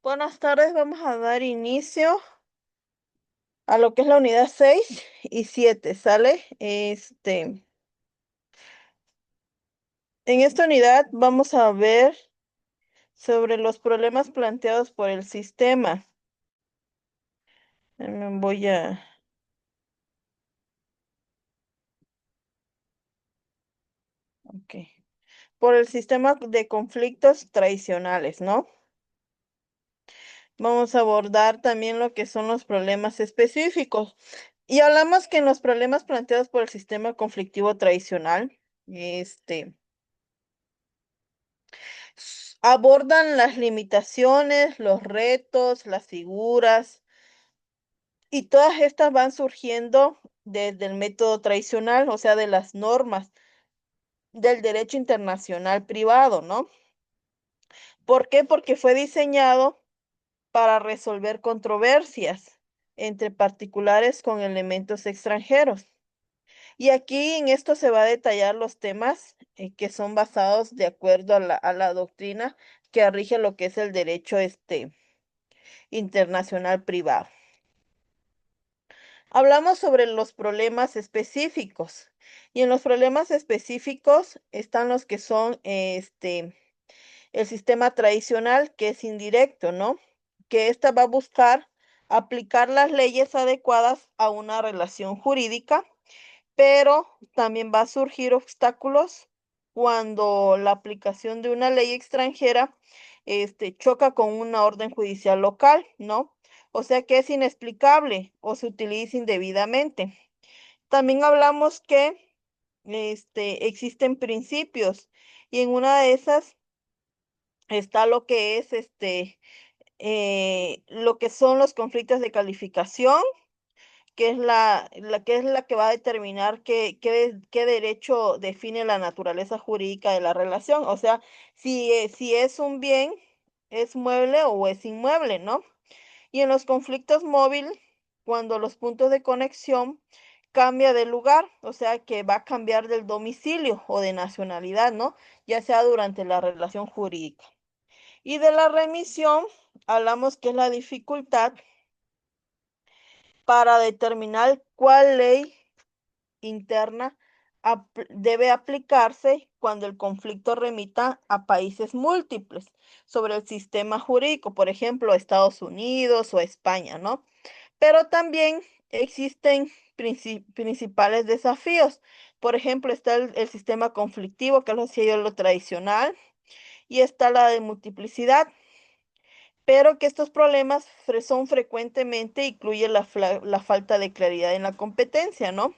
Buenas tardes, vamos a dar inicio a lo que es la unidad 6 y 7, ¿sale? En esta unidad vamos a ver sobre los problemas planteados por el sistema. Voy a... Ok. Por el sistema de conflictos tradicionales, ¿no? Vamos a abordar también lo que son los problemas específicos. Y hablamos que en los problemas planteados por el sistema conflictivo tradicional, este, abordan las limitaciones, los retos, las figuras, y todas estas van surgiendo desde el método tradicional, o sea, de las normas del derecho internacional privado, ¿no? ¿Por qué? Porque fue diseñado para resolver controversias entre particulares con elementos extranjeros. Y aquí en esto se va a detallar los temas que son basados de acuerdo a la doctrina que rige lo que es el derecho internacional privado. Hablamos sobre los problemas específicos y en los problemas específicos están los que son el sistema tradicional, que es indirecto, ¿no? Que ésta va a buscar aplicar las leyes adecuadas a una relación jurídica, pero también va a surgir obstáculos cuando la aplicación de una ley extranjera choca con una orden judicial local, ¿no? O sea que es inexplicable o se utiliza indebidamente. También hablamos que existen principios y en una de esas está lo que es lo que son los conflictos de calificación, que es la que va a determinar qué derecho define la naturaleza jurídica de la relación. O sea, si es un bien, es mueble o es inmueble, ¿no? Y en los conflictos móviles, cuando los puntos de conexión cambia de lugar, o sea que va a cambiar del domicilio o de nacionalidad, ¿no? Ya sea durante la relación jurídica. Y de la remisión, hablamos que es la dificultad para determinar cuál ley interna debe aplicarse cuando el conflicto remita a países múltiples sobre el sistema jurídico, por ejemplo, Estados Unidos o España, ¿no? Pero también existen principales desafíos. Por ejemplo, está el sistema conflictivo, que es lo tradicional, y está la de multiplicidad, pero que estos problemas son frecuentemente incluye la falta de claridad en la competencia, ¿no?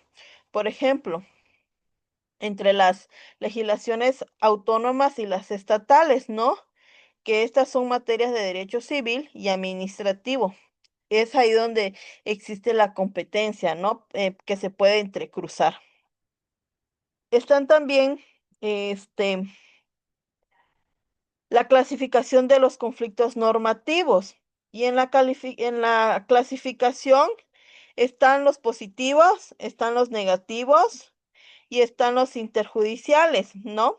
Por ejemplo, entre las legislaciones autónomas y las estatales, ¿no? Que estas son materias de derecho civil y administrativo. Es ahí donde existe la competencia, ¿no? Que se puede entrecruzar. Están también, este, la clasificación de los conflictos normativos. Y en la clasificación están los positivos, están los negativos y están los interjudiciales, ¿no?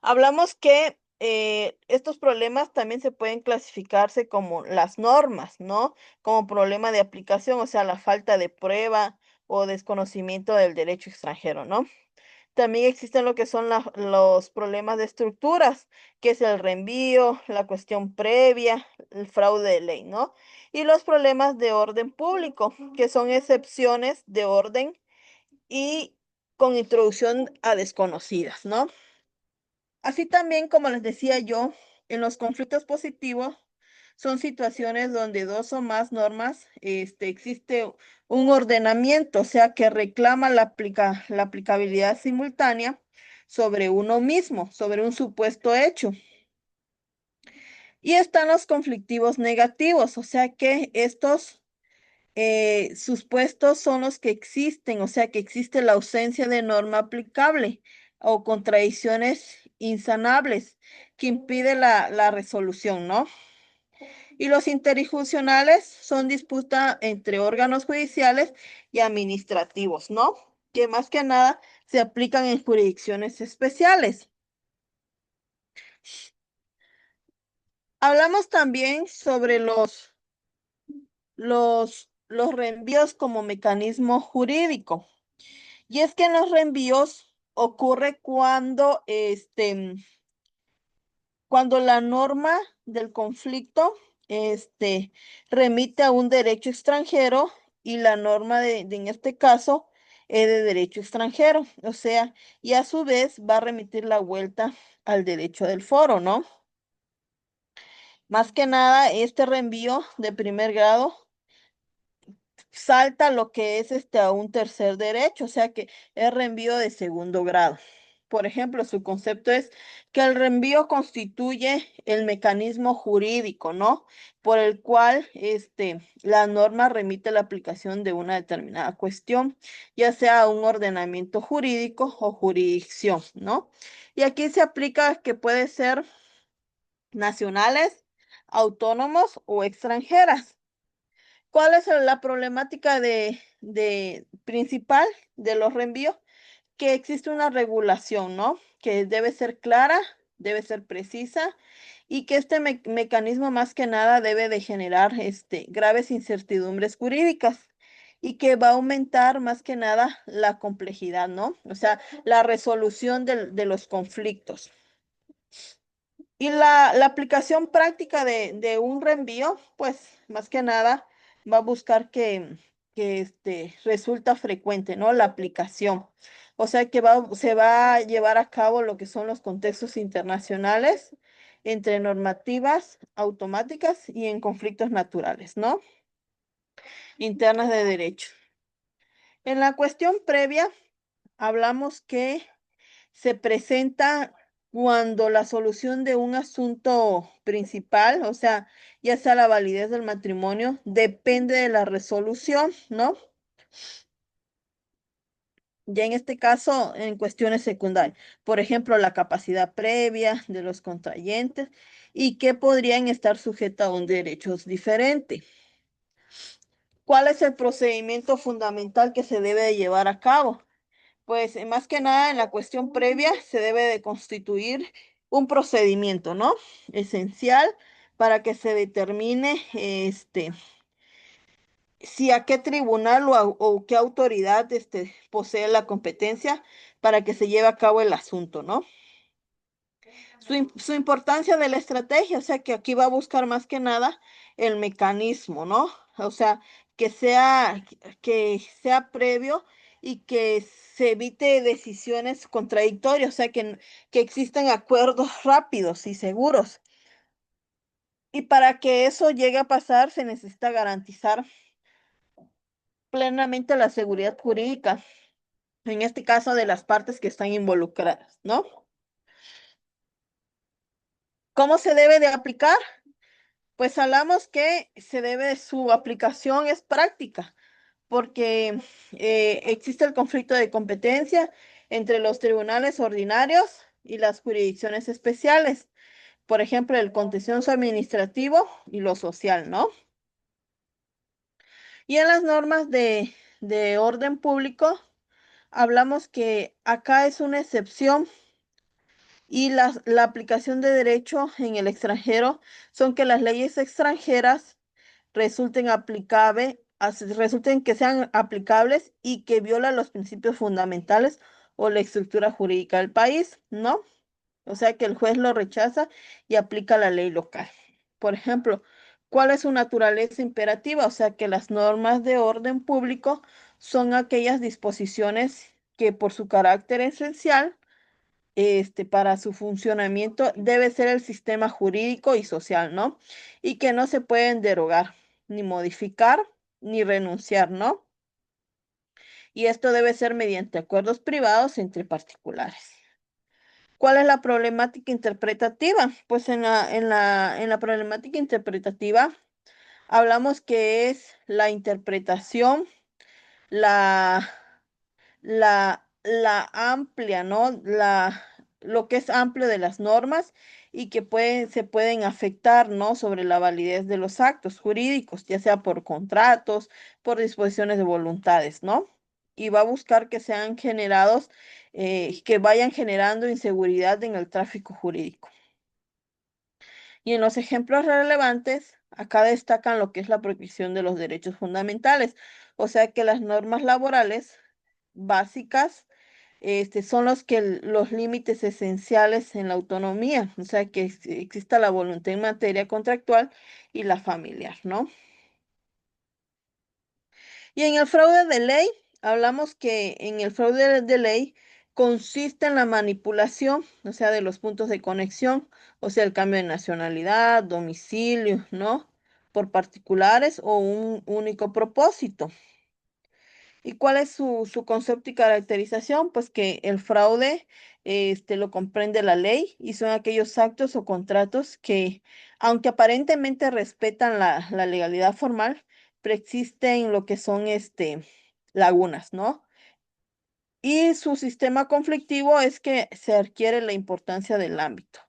Hablamos que estos problemas también se pueden clasificarse como las normas, ¿no? Como problema de aplicación, o sea, la falta de prueba o desconocimiento del derecho extranjero, ¿no? También existen lo que son los problemas de estructuras, que es el reenvío, la cuestión previa, el fraude de ley, ¿no? Y los problemas de orden público, que son excepciones de orden y con introducción a desconocidas, ¿no? Así también, como les decía yo, en los conflictos positivos son situaciones donde dos o más normas, existe un ordenamiento, o sea, que reclama la aplicabilidad simultánea sobre uno mismo, sobre un supuesto hecho. Y están los conflictivos negativos, o sea, que estos supuestos son los que existen, o sea, que existe la ausencia de norma aplicable o contradicciones insanables que impide la resolución, ¿no? Y los interinstitucionales son disputas entre órganos judiciales y administrativos, ¿no? Que más que nada se aplican en jurisdicciones especiales. Hablamos también sobre los reenvíos como mecanismo jurídico. Y es que en los reenvíos ocurre cuando la norma del conflicto remite a un derecho extranjero y la norma en este caso es de derecho extranjero, o sea, y a su vez va a remitir la vuelta al derecho del foro, ¿no? Más que nada, este reenvío de primer grado salta lo que es a un tercer derecho, o sea que es reenvío de segundo grado. Por ejemplo, su concepto es que el reenvío constituye el mecanismo jurídico, ¿no? Por el cual la norma remite la aplicación de una determinada cuestión, ya sea a un ordenamiento jurídico o jurisdicción, ¿no? Y aquí se aplica que puede ser nacionales, autónomos o extranjeras. ¿Cuál es la problemática de principal de los reenvíos? Que existe una regulación, ¿no? Que debe ser clara, debe ser precisa y que este mecanismo más que nada debe de generar graves incertidumbres jurídicas y que va a aumentar más que nada la complejidad, ¿no? O sea, la resolución de los conflictos. Y la aplicación práctica de un reenvío, pues más que nada va a buscar que resulta frecuente, ¿no? La aplicación. O sea que se va a llevar a cabo lo que son los contextos internacionales entre normativas automáticas y en conflictos naturales, ¿no? Internas de derecho. En la cuestión previa, hablamos que se presenta cuando la solución de un asunto principal, o sea, ya sea la validez del matrimonio, depende de la resolución, ¿no? Ya en este caso, en cuestiones secundarias, por ejemplo, la capacidad previa de los contrayentes y que podrían estar sujetas a un derecho diferente. ¿Cuál es el procedimiento fundamental que se debe de llevar a cabo? Pues más que nada en la cuestión previa se debe de constituir un procedimiento, ¿no? Esencial para que se determine si a qué tribunal o qué autoridad posee la competencia para que se lleve a cabo el asunto, ¿no? Su importancia de la estrategia, o sea que aquí va a buscar más que nada el mecanismo, ¿no? O sea, que sea previo y que se evite decisiones contradictorias, o sea, que existan acuerdos rápidos y seguros. Y para que eso llegue a pasar, se necesita garantizar plenamente la seguridad jurídica, en este caso de las partes que están involucradas, ¿no? ¿Cómo se debe de aplicar? Pues hablamos que su aplicación es práctica, porque existe el conflicto de competencia entre los tribunales ordinarios y las jurisdicciones especiales, por ejemplo, el contencioso administrativo y lo social, ¿no? Y en las normas de orden público, hablamos que acá es una excepción y la aplicación de derecho en el extranjero son que las leyes extranjeras resulten que sean aplicables y que violan los principios fundamentales o la estructura jurídica del país, ¿no? O sea que el juez lo rechaza y aplica la ley local. Por ejemplo, ¿cuál es su naturaleza imperativa? O sea que las normas de orden público son aquellas disposiciones que por su carácter esencial para su funcionamiento debe ser el sistema jurídico y social, ¿no? Y que no se pueden derogar, ni modificar, ni renunciar, ¿no? Y esto debe ser mediante acuerdos privados entre particulares. ¿Cuál es la problemática interpretativa? Pues en la problemática interpretativa hablamos que es la interpretación, la la amplia, ¿no? Lo que es amplio de las normas y que se pueden afectar, ¿no? Sobre la validez de los actos jurídicos, ya sea por contratos, por disposiciones de voluntades, ¿no? Y va a buscar que sean generados, que vayan generando inseguridad en el tráfico jurídico. Y en los ejemplos relevantes, acá destacan lo que es la protección de los derechos fundamentales, o sea que las normas laborales básicas son los límites esenciales en la autonomía, o sea que exista la voluntad en materia contractual y la familiar, ¿no? Y en el fraude de ley, hablamos que en el fraude de ley consiste en la manipulación, o sea, de los puntos de conexión, o sea, el cambio de nacionalidad, domicilio, ¿no? Por particulares o un único propósito. ¿Y cuál es su concepto y caracterización? Pues que el fraude lo comprende la ley y son aquellos actos o contratos que, aunque aparentemente respetan la legalidad formal, preexisten lo que son lagunas, ¿no? Y su sistema conflictivo es que se adquiere la importancia del ámbito.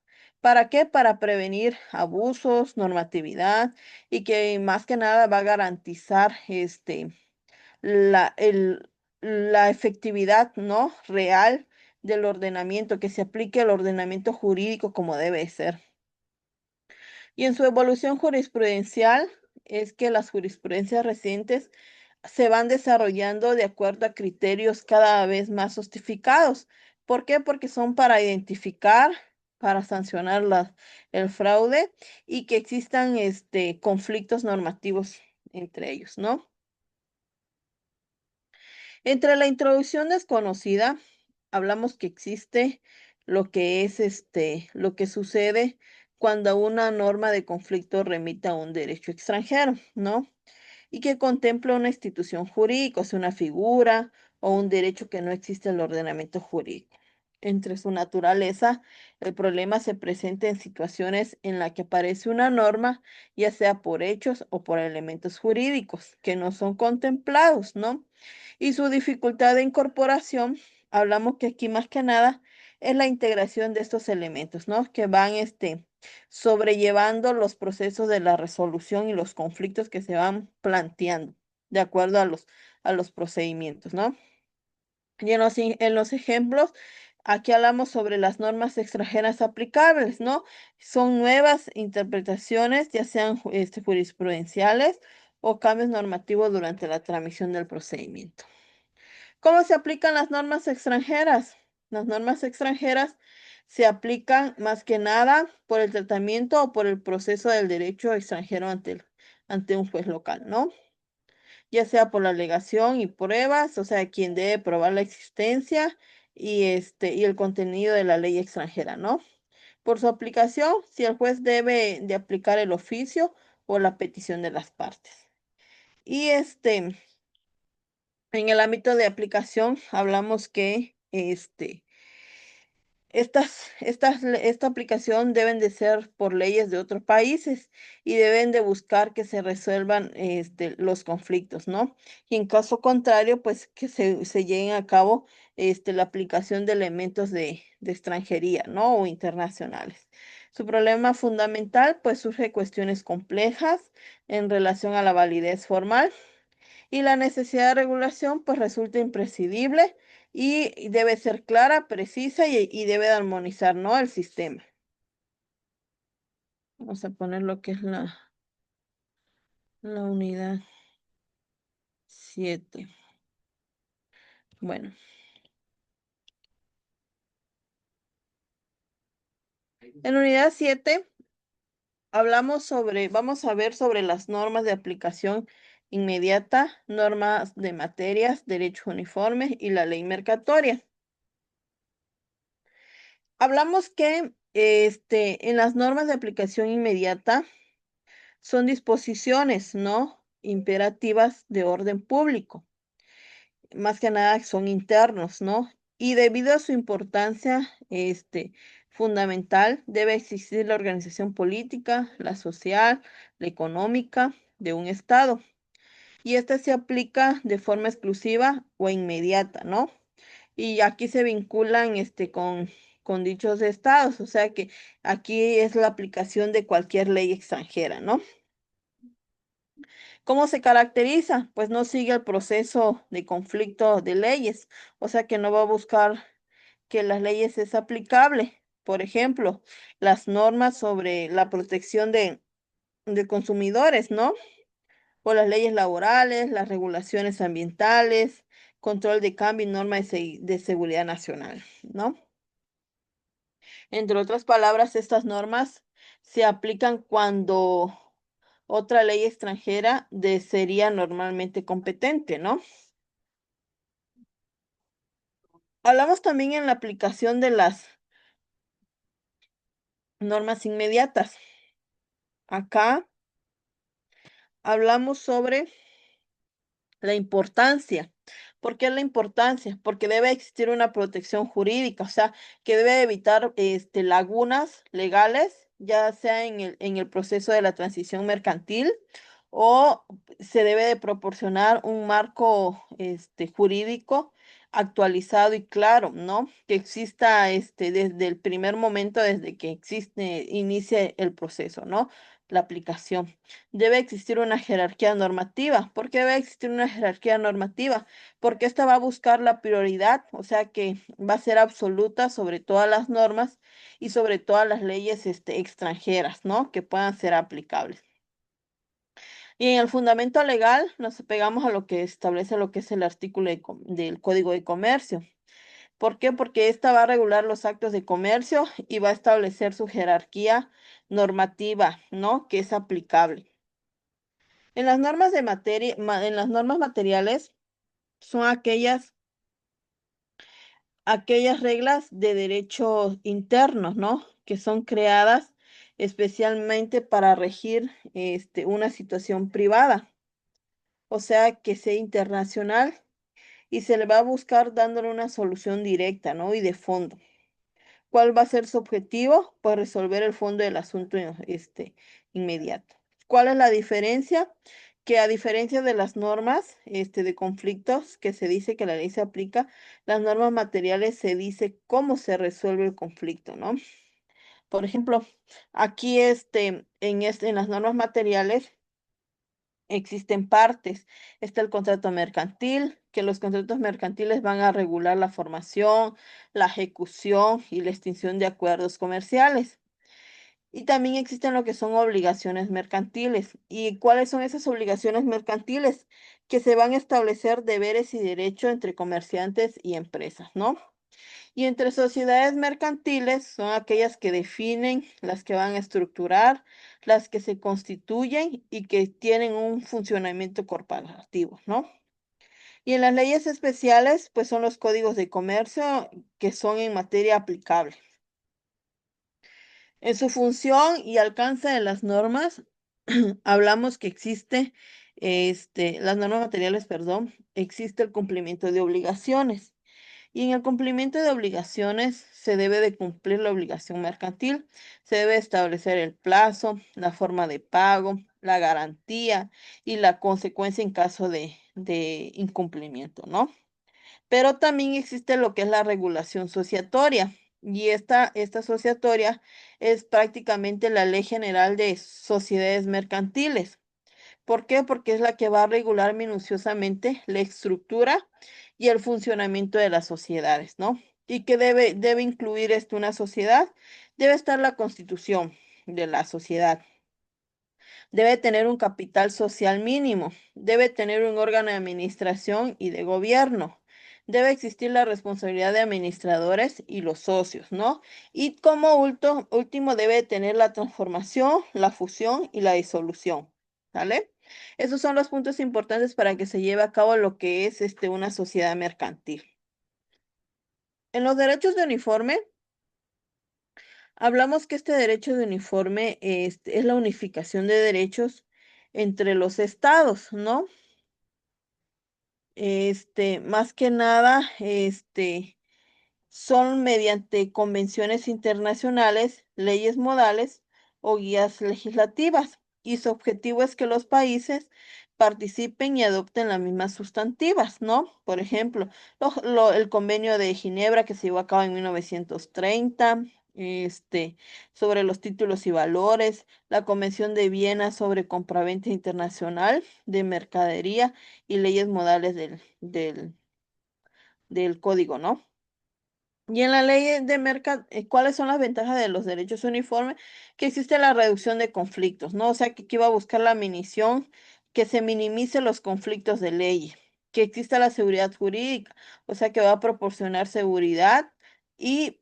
¿Para qué? Para prevenir abusos, normatividad y que más que nada va a garantizar la, el- la efectividad, ¿no? Real del ordenamiento, que se aplique el ordenamiento jurídico como debe ser. Y en su evolución jurisprudencial es que las jurisprudencias recientes se van desarrollando de acuerdo a criterios cada vez más sofisticados. ¿Por qué? Porque son para identificar, para sancionar el fraude y que existan conflictos normativos entre ellos, ¿no? Entre la introducción desconocida, hablamos que existe lo que es lo que sucede cuando una norma de conflicto remite a un derecho extranjero, ¿no? Y que contempla una institución jurídica, o sea, una figura o un derecho que no existe en el ordenamiento jurídico. Entre su naturaleza, el problema se presenta en situaciones en las que aparece una norma, ya sea por hechos o por elementos jurídicos que no son contemplados, ¿no? Y su dificultad de incorporación, hablamos que aquí más que nada es la integración de estos elementos, ¿no? Que van sobrellevando los procesos de la resolución y los conflictos que se van planteando de acuerdo a los procedimientos, ¿no? Y en los ejemplos, aquí hablamos sobre las normas extranjeras aplicables, ¿no? Son nuevas interpretaciones, ya sean jurisprudenciales o cambios normativos durante la tramitación del procedimiento. ¿Cómo se aplican las normas extranjeras? Las normas extranjeras se aplican más que nada por el tratamiento o por el proceso del derecho extranjero ante un juez local, ¿no? Ya sea por la alegación y pruebas, o sea, quien debe probar la existencia y el contenido de la ley extranjera, ¿no? Por su aplicación, si el juez debe de aplicar el oficio o la petición de las partes. Y en el ámbito de aplicación, hablamos que esta aplicación deben de ser por leyes de otros países y deben de buscar que se resuelvan los conflictos, ¿no? Y en caso contrario, pues que se lleguen a cabo la aplicación de elementos de extranjería, ¿no? O internacionales. Su problema fundamental, pues surge cuestiones complejas en relación a la validez formal y la necesidad de regulación pues resulta imprescindible y debe ser clara, precisa y debe de armonizar, ¿no? El sistema. Vamos a poner lo que es la unidad 7. Bueno, en la unidad 7 vamos a ver sobre las normas de aplicación inmediata, normas de materias, derechos uniformes y la ley mercatoria. Hablamos que en las normas de aplicación inmediata son disposiciones, ¿no? Imperativas de orden público. Más que nada son internos, ¿no? Y debido a su importancia, fundamental, debe existir la organización política, la social, la económica de un Estado. Y esta se aplica de forma exclusiva o inmediata, ¿no? Y aquí se vinculan con dichos estados, o sea que aquí es la aplicación de cualquier ley extranjera, ¿no? ¿Cómo se caracteriza? Pues no sigue el proceso de conflicto de leyes, o sea que no va a buscar que las leyes es aplicable, Por ejemplo, las normas sobre la protección de consumidores, ¿no? O las leyes laborales, las regulaciones ambientales, control de cambio y normas de seguridad nacional, ¿no? Entre otras palabras, estas normas se aplican cuando otra ley extranjera sería normalmente competente, ¿no? Hablamos también en la aplicación de las normas inmediatas. Acá hablamos sobre la importancia. ¿Por qué la importancia? Porque debe existir una protección jurídica, o sea, que debe evitar lagunas legales, ya sea en el proceso de la transición mercantil o se debe de proporcionar un marco jurídico actualizado y claro, ¿no? Que exista desde el primer momento, desde que inicie el proceso, ¿no? La aplicación. Debe existir una jerarquía normativa. ¿Por qué debe existir una jerarquía normativa? Porque esta va a buscar la prioridad, o sea que va a ser absoluta sobre todas las normas y sobre todas las leyes extranjeras, ¿no? Que puedan ser aplicables. Y en el fundamento legal nos pegamos a lo que establece lo que es el artículo del Código de Comercio. ¿Por qué? Porque esta va a regular los actos de comercio y va a establecer su jerarquía normativa, ¿no? Que es aplicable. En las normas de materia, en las normas materiales son aquellas reglas de derechos internos, ¿no? Que son creadas especialmente para regir una situación privada, o sea, que sea internacional y se le va a buscar dándole una solución directa, ¿no? Y de fondo. ¿Cuál va a ser su objetivo? Pues resolver el fondo del asunto inmediato. ¿Cuál es la diferencia? Que a diferencia de las normas de conflictos que se dice que la ley se aplica, las normas materiales se dice cómo se resuelve el conflicto, ¿no? Por ejemplo, aquí en las normas materiales existen partes. Está el contrato mercantil, que los contratos mercantiles van a regular la formación, la ejecución y la extinción de acuerdos comerciales. Y también existen lo que son obligaciones mercantiles. ¿Y cuáles son esas obligaciones mercantiles? Que se van a establecer deberes y derechos entre comerciantes y empresas, ¿no? Y entre sociedades mercantiles son aquellas que definen, las que van a estructurar, las que se constituyen y que tienen un funcionamiento corporativo, ¿no? Y en las leyes especiales, pues son los códigos de comercio que son en materia aplicable. En su función y alcance de las normas, hablamos que existe, las normas materiales, perdón, existe el cumplimiento de obligaciones. Y en el cumplimiento de obligaciones se debe de cumplir la obligación mercantil, se debe establecer el plazo, la forma de pago, la garantía y la consecuencia en caso de incumplimiento, ¿no? Pero también existe lo que es la regulación sociatoria. Y esta sociatoria es prácticamente la ley general de sociedades mercantiles. ¿Por qué? Porque es la que va a regular minuciosamente la estructura y el funcionamiento de las sociedades, ¿no? ¿Y qué debe incluir una sociedad? Debe estar la constitución de la sociedad. Debe tener un capital social mínimo. Debe tener un órgano de administración y de gobierno. Debe existir la responsabilidad de administradores y los socios, ¿no? Y como último debe tener la transformación, la fusión y la disolución, ¿vale? Esos son los puntos importantes para que se lleve a cabo lo que es una sociedad mercantil. En los derechos de uniforme, hablamos que este derecho de uniforme es la unificación de derechos entre los estados, ¿no? Más que nada, son mediante convenciones internacionales, leyes modales o guías legislativas, y su objetivo es que los países participen y adopten las mismas sustantivas, ¿no? Por ejemplo, el convenio de Ginebra que se llevó a cabo en 1930, sobre los títulos y valores, la Convención de Viena sobre compraventa internacional de mercadería y leyes modales del código, ¿no? Y en la ley de ¿cuáles son las ventajas de los derechos uniformes? Que existe la reducción de conflictos, ¿no? O sea, que aquí va a buscar la minición, que se minimicen los conflictos de ley, que exista la seguridad jurídica, o sea, que va a proporcionar seguridad y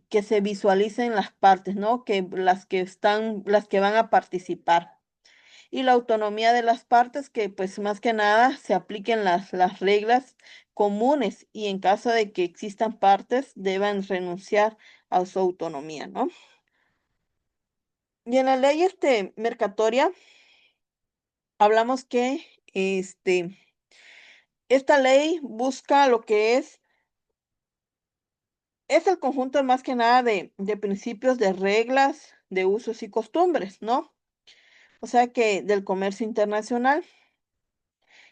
que se visualicen las partes, ¿no? Que las que van a participar y la autonomía de las partes, que pues más que nada se apliquen las reglas comunes y en caso de que existan partes deban renunciar a su autonomía, ¿no? Y en la ley mercatoria hablamos que esta ley busca lo que es el conjunto más que nada de principios, de reglas, de usos y costumbres, ¿no? O sea que del comercio internacional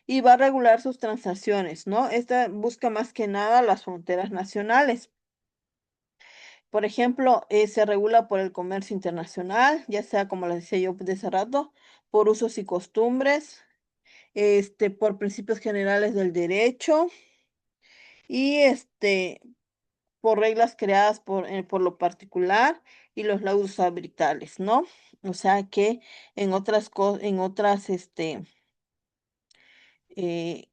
y va a regular sus transacciones, ¿no? Esta busca más que nada las fronteras nacionales. Por ejemplo, se regula por el comercio internacional, ya sea como les decía yo de hace rato, por usos y costumbres, por principios generales del derecho y por reglas creadas por lo particular y los laudos arbitrales, ¿no? O sea que en otras, eh,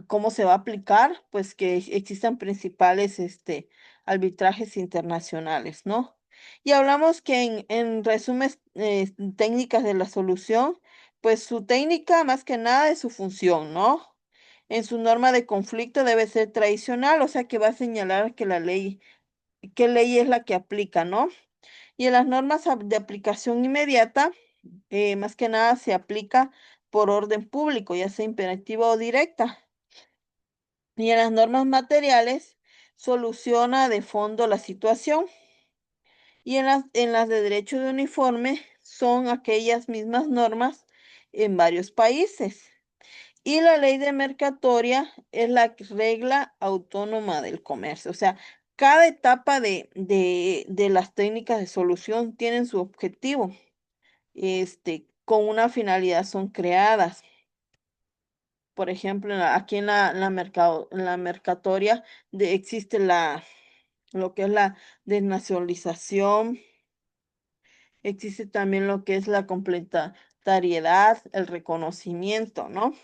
¿cómo se va a aplicar? Pues que existan principales arbitrajes internacionales, ¿no? Y hablamos que en resumen, técnicas de la solución, pues su técnica más que nada es su función, ¿no? En su norma de conflicto debe ser tradicional, o sea que va a señalar que qué ley es la que aplica, ¿no? Y en las normas de aplicación inmediata, más que nada se aplica por orden público, ya sea imperativa o directa. Y en las normas materiales soluciona de fondo la situación. Y en las de derecho de uniforme son aquellas mismas normas en varios países. Y la ley de mercatoria es la regla autónoma del comercio. O sea, cada etapa de las técnicas de solución tienen su objetivo. Con una finalidad son creadas. Por ejemplo, aquí en la mercatoria existe lo que es la desnacionalización, existe también lo que es la complementariedad, el reconocimiento, ¿no?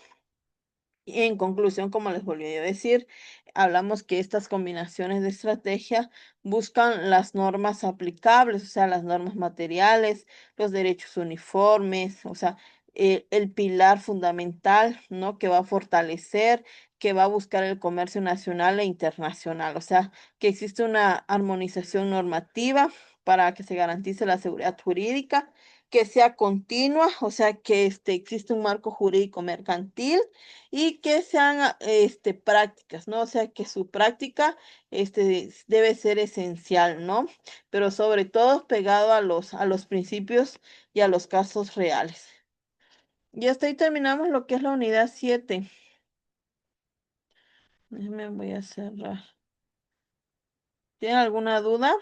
Y en conclusión, como les volví a decir, hablamos que estas combinaciones de estrategia buscan las normas aplicables, o sea, las normas materiales, los derechos uniformes, o sea, el pilar fundamental, ¿no? Que va a fortalecer, que va a buscar el comercio nacional e internacional, o sea, que existe una armonización normativa para que se garantice la seguridad jurídica, que sea continua, o sea, que existe un marco jurídico mercantil y que sean prácticas, ¿no? O sea, que su práctica debe ser esencial, ¿no? Pero sobre todo pegado a los principios y a los casos reales. Y hasta ahí terminamos lo que es la unidad 7. Déjenme, voy a cerrar. ¿Tienen alguna duda?